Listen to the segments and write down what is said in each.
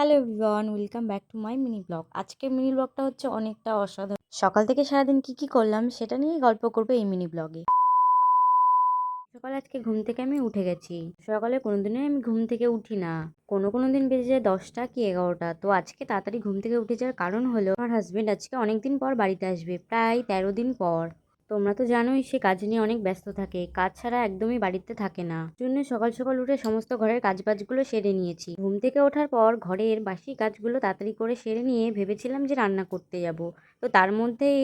Hello everyone, welcome back to my mini blog. আজকের mini ব্লগটা হচ্ছে অনেকটা অসাধারণ। সকাল থেকে সারাদিন কি করলাম সেটা নিয়েই গল্প করবো এই মিনি ব্লগে। সকালে আজকে ঘুম থেকে আমি উঠে গেছি। সকালে কোনোদিনই আমি ঘুম থেকে উঠি না। কোনো দিন বেজে যায় 10টা কি 11টা। তো আজকে তাড়াতাড়ি ঘুম থেকে উঠে যাওয়ার কারণ হলো আমার হাজবেন্ড আজকে অনেকদিন পর বাড়িতে আসবে, প্রায় 13 দিন পর। তোমরা তো জানোই সে কাজ নিয়ে অনেক ব্যস্ত থাকে, কাজ ছাড়া একদমই বাড়িতে থাকে না। জন্য সকাল সকাল উঠে সমস্ত ঘরের কাজবাজগুলো সেরে নিয়েছি। ঘুম থেকে ওঠার পর ঘরের বাসি কাজগুলো তাড়াতাড়ি করে সেরে নিয়ে ভেবেছিলাম যে রান্না করতে যাব। তো তার মধ্যেই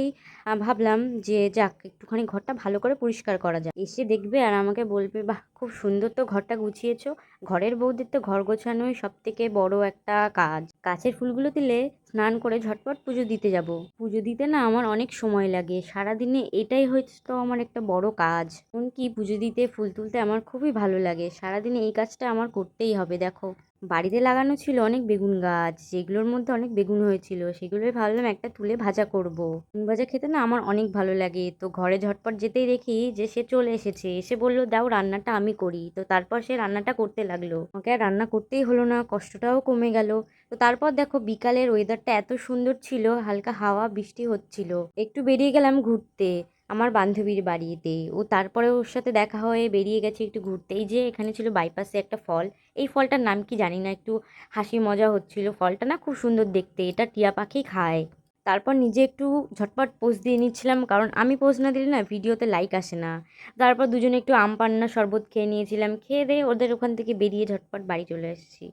ভাবলাম যে যাক একটুখানি ঘরটা ভালো করে পরিষ্কার করা যায়। এসে দেখবে আর আমাকে বলবে, বাহ খুব সুন্দর তো ঘরটা গুছিয়েছো। ঘরের বউদের তো ঘর গোছানোই সব থেকে বড় একটা কাজ। গাছের ফুলগুলো দিলে স্নান করে ঝটপট পুজো দিতে যাব। পুজো দিতে না আমার অনেক সময় লাগে, সারাদিনে এটাই হয়তো আমার একটা বড় কাজ। এমনকি পুজো দিতে ফুল তুলতে আমার খুবই ভালো লাগে। সারাদিনে এই কাজটা আমার করতেই হবে। দেখো বাড়িতে লাগানো ছিল অনেক বেগুন গাছ, যেগুলোর মধ্যে অনেক বেগুন হয়েছিল, সেগুলোই ভাবলাম একটা তুলে ভাজা করব। বেগুন ভাজা খেতে না আমার অনেক ভালো লাগে। তো ঘরে ঝটপট যেতেই দেখি যে সে চলে এসেছে, এসে বলল দাও রান্নাটা আমি করি। তো তারপর সে রান্নাটা করতে লাগলো। আমাকে আর রান্না করতেই হলো না, কষ্টটাও কমে গেল। তো তারপর দেখো বিকালের ওয়েদারটা এত সুন্দর ছিল, হালকা হাওয়া বৃষ্টি হচ্ছিল। একটু বেরিয়ে গেলাম ঘুরতে আমার বান্ধবীর বাড়িতে। তারপরে ওর সাথে দেখা হয়ে বেরিয়ে গেছে একটু ঘুরতে। এই যে এখানে ছিল বাইপাসে একটা ফল, এই ফলটার নাম কি জানি না, একটু হাসি মজা হচ্ছিল। ফলটা না খুব সুন্দর দেখতে, এটা টিয়া পাখি খায়। তারপর নিজে একটু ঝটপট পোজ দিয়ে নিচ্ছিলাম, কারণ আমি পোজ না দিলে না ভিডিওতে লাইক আসে না। তারপর দুজনে একটু আম পান্না শরবত খেয়ে নিয়েছিলাম, খেয়ে দিয়ে ওদের ওখান থেকে বেরিয়ে ঝটপট বাড়ি চলে এসেছি।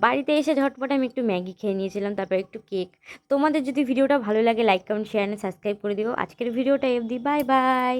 বাড়িতে এসে ঝটপট আমি একটু ম্যাগি খেয়ে নিয়েছিলাম, তারপর একটু কেক। তোমাদের যদি ভিডিওটা ভালো লাগে like comment share and subscribe করে দিও। আজকের ভিডিওটা অবধি, বাই বাই।